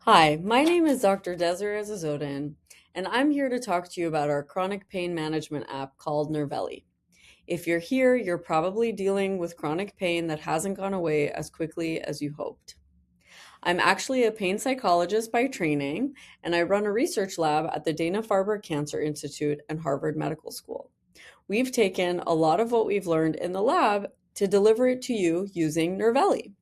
Hi, my name is Dr. Desiree Zazodin, and I'm here to talk to you about our chronic pain management app called Nerveli. If you're here, you're probably dealing with chronic pain that hasn't gone away as quickly as you hoped. I'm actually a pain psychologist by training, and I run a research lab at the Dana-Farber Cancer Institute and Harvard Medical School. We've taken a lot of what we've learned in the lab to deliver it to you using Nerveli.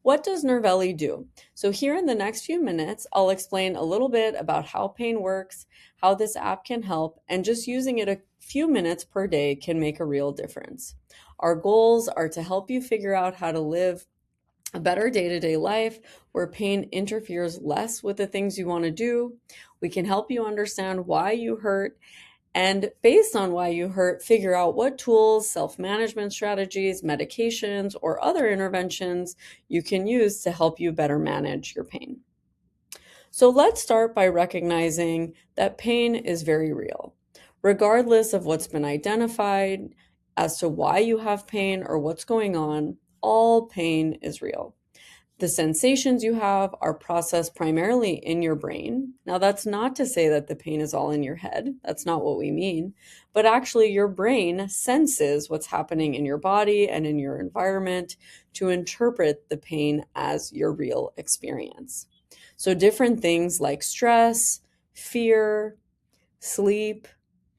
What does Nerveli do? So here in the next few minutes, I'll explain a little bit about how pain works, how this app can help, and just using it a few minutes per day can make a real difference. Our goals are to help you figure out how to live a better day-to-day life where pain interferes less with the things you want to do. We can help you understand why you hurt and based on why you hurt, figure out what tools, self-management strategies, medications, or other interventions you can use to help you better manage your pain. So let's start by recognizing that pain is very real. Regardless of what's been identified as to why you have pain or what's going on, all pain is real. The sensations you have are processed primarily in your brain. Now, that's not to say that the pain is all in your head. That's not what we mean. But actually, your brain senses what's happening in your body and in your environment to interpret the pain as your real experience. So, different things like stress, fear, sleep,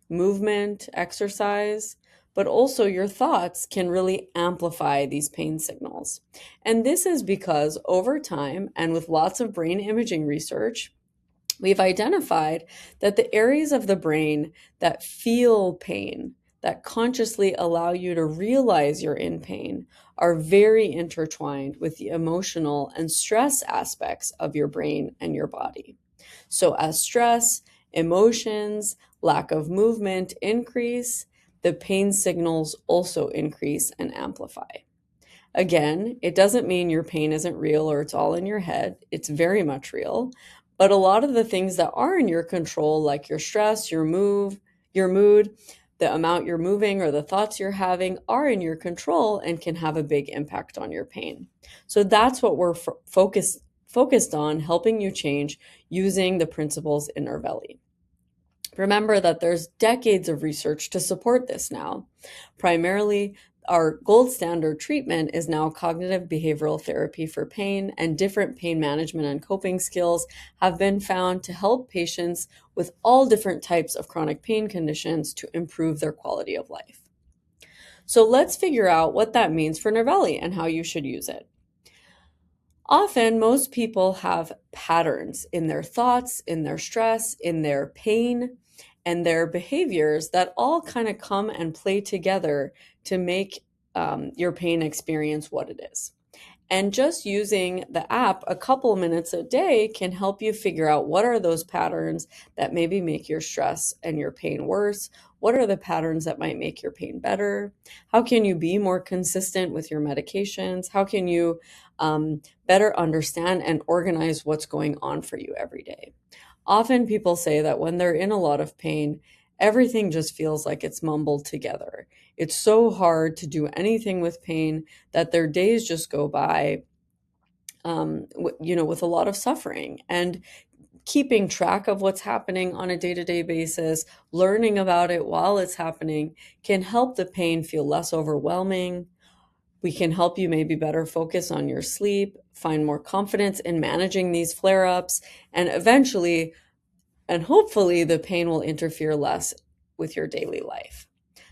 movement, exercise, but also your thoughts can really amplify these pain signals. And this is because over time and with lots of brain imaging research, we've identified that the areas of the brain that feel pain, that consciously allow you to realize you're in pain, are very intertwined with the emotional and stress aspects of your brain and your body. So as stress, emotions, lack of movement increase, the pain signals also increase and amplify. Again, it doesn't mean your pain isn't real or it's all in your head. It's very much real. But a lot of the things that are in your control, like your stress, your mood, the amount you're moving, or the thoughts you're having, are in your control and can have a big impact on your pain. So that's what we're focused on, helping you change using the principles in Nerveli. Remember that there's decades of research to support this now. Primarily, our gold standard treatment is now cognitive behavioral therapy for pain, and different pain management and coping skills have been found to help patients with all different types of chronic pain conditions to improve their quality of life. So let's figure out what that means for Nerveli and how you should use it. Often, most people have patterns in their thoughts, in their stress, in their pain, and their behaviors that all kind of come and play together to make your pain experience what it is. And just using the app a couple minutes a day can help you figure out what are those patterns that maybe make your stress and your pain worse. What are the patterns that might make your pain better? How can you be more consistent with your medications? How can you better understand and organize what's going on for you every day? Often people say that when they're in a lot of pain, everything just feels like it's mumbled together. It's so hard to do anything with pain that their days just go by, with a lot of suffering. And keeping track of what's happening on a day-to-day basis, learning about it while it's happening, can help the pain feel less overwhelming. We can help you maybe better focus on your sleep, find more confidence in managing these flare-ups, and eventually, and hopefully, the pain will interfere less with your daily life.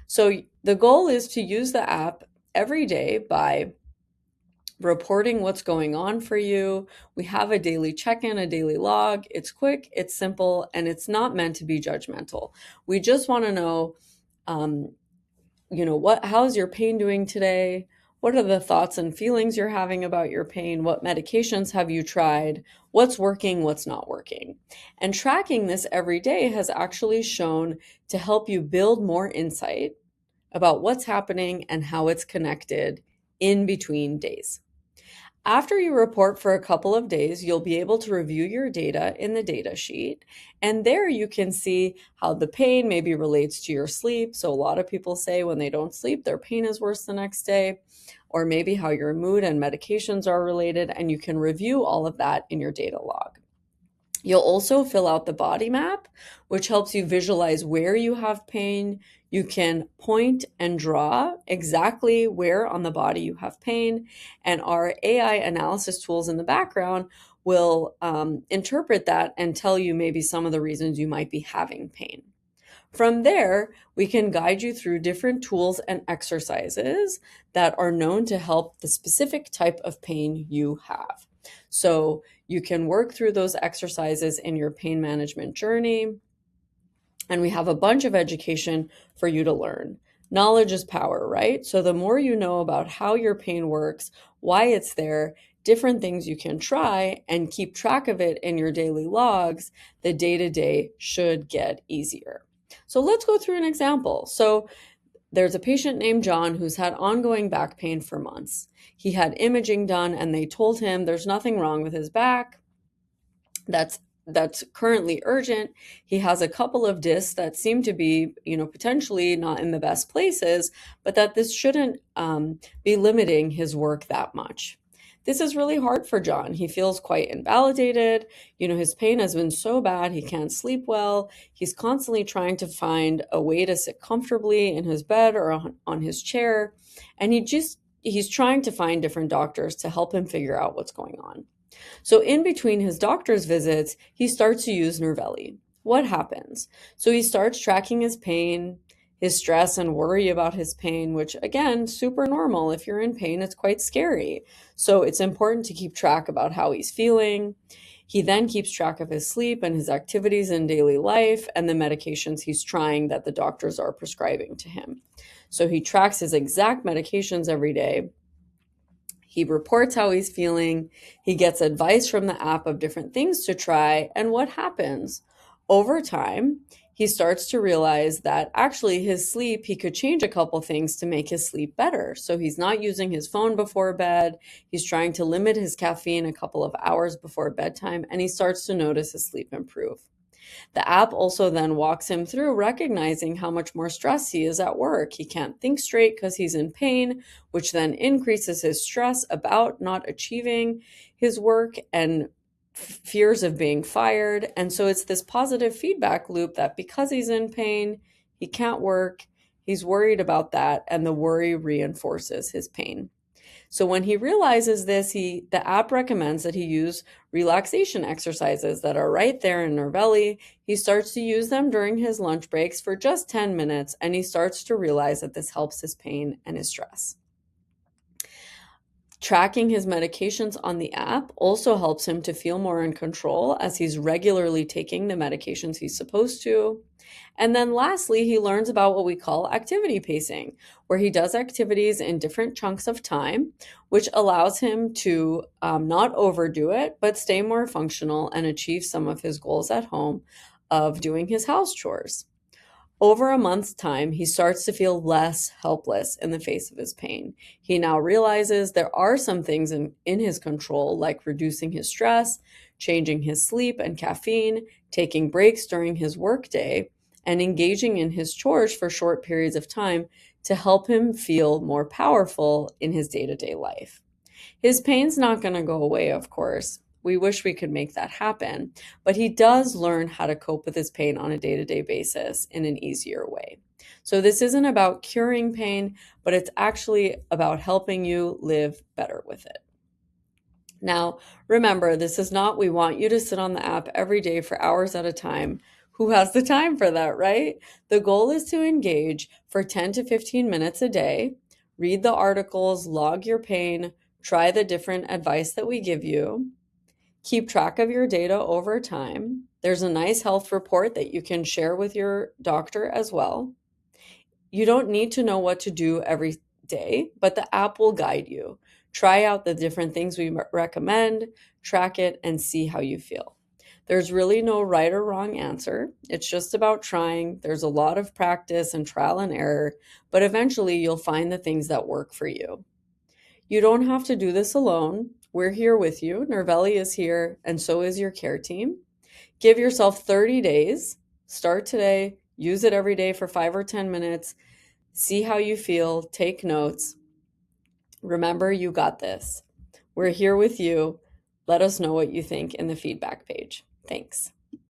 So the goal is to use the app every day by reporting what's going on for you. We have a daily check-in, a daily log. It's quick, it's simple, and it's not meant to be judgmental. We just want to know, how's your pain doing today? What are the thoughts and feelings you're having about your pain? What medications have you tried? What's working, what's not working? And tracking this every day has actually shown to help you build more insight about what's happening and how it's connected in between days. After you report for a couple of days, you'll be able to review your data in the data sheet. And there you can see how the pain maybe relates to your sleep. So a lot of people say when they don't sleep, their pain is worse the next day, or maybe how your mood and medications are related. And you can review all of that in your data log. You'll also fill out the body map, which helps you visualize where you have pain. You can point and draw exactly where on the body you have pain, and our AI analysis tools in the background will interpret that and tell you maybe some of the reasons you might be having pain. From there, we can guide you through different tools and exercises that are known to help the specific type of pain you have. So you can work through those exercises in your pain management journey. And we have a bunch of education for you to learn. Knowledge is power, right? So the more you know about how your pain works, why it's there, different things you can try, and keep track of it in your daily logs, the day-to-day should get easier. So let's go through an example. So there's a patient named John who's had ongoing back pain for months. He had imaging done and they told him there's nothing wrong with his back. That's currently urgent. He has a couple of discs that seem to be, potentially not in the best places, but that this shouldn't be limiting his work that much. This is really hard for John. He feels quite invalidated. His pain has been so bad, he can't sleep well. He's constantly trying to find a way to sit comfortably in his bed or on his chair. And he's trying to find different doctors to help him figure out what's going on. So in between his doctor's visits, he starts to use Nerveli. What happens? So he starts tracking his pain, his stress and worry about his pain, which again, super normal. If you're in pain, it's quite scary. So it's important to keep track about how he's feeling. He then keeps track of his sleep and his activities in daily life and the medications he's trying that the doctors are prescribing to him. So he tracks his exact medications every day. He reports how he's feeling. He gets advice from the app of different things to try. And what happens? Over time, he starts to realize that actually his sleep, he could change a couple things to make his sleep better. So he's not using his phone before bed. He's trying to limit his caffeine a couple of hours before bedtime, and he starts to notice his sleep improve. The app also then walks him through recognizing how much more stress he is at work. He can't think straight because he's in pain, which then increases his stress about not achieving his work and fears of being fired. And so it's this positive feedback loop that because he's in pain, he can't work, he's worried about that, and the worry reinforces his pain. So when he realizes this, the app recommends that he use relaxation exercises that are right there in Nerveli. He starts to use them during his lunch breaks for just 10 minutes, and he starts to realize that this helps his pain and his stress. Tracking his medications on the app also helps him to feel more in control as he's regularly taking the medications he's supposed to. And then lastly, he learns about what we call activity pacing, where he does activities in different chunks of time, which allows him to not overdo it, but stay more functional and achieve some of his goals at home of doing his house chores. Over a month's time, he starts to feel less helpless in the face of his pain. He now realizes there are some things in his control, like reducing his stress, changing his sleep and caffeine, taking breaks during his workday, and engaging in his chores for short periods of time to help him feel more powerful in his day-to-day life. His pain's not going to go away, of course. We wish we could make that happen, but he does learn how to cope with his pain on a day-to-day basis in an easier way. So this isn't about curing pain, but it's actually about helping you live better with it. Now, remember, this is not, we want you to sit on the app every day for hours at a time. Who has the time for that, right? The goal is to engage for 10 to 15 minutes a day, read the articles, log your pain, try the different advice that we give you, keep track of your data over time. There's a nice health report that you can share with your doctor as well. You don't need to know what to do every day, but the app will guide you. Try out the different things we recommend, track it, and see how you feel. There's really no right or wrong answer. It's just about trying. There's a lot of practice and trial and error, but eventually you'll find the things that work for you. You don't have to do this alone. We're here with you. Nerveli is here, and so is your care team. Give yourself 30 days. Start today. Use it every day for 5 or 10 minutes. See how you feel. Take notes. Remember, you got this. We're here with you. Let us know what you think in the feedback page. Thanks.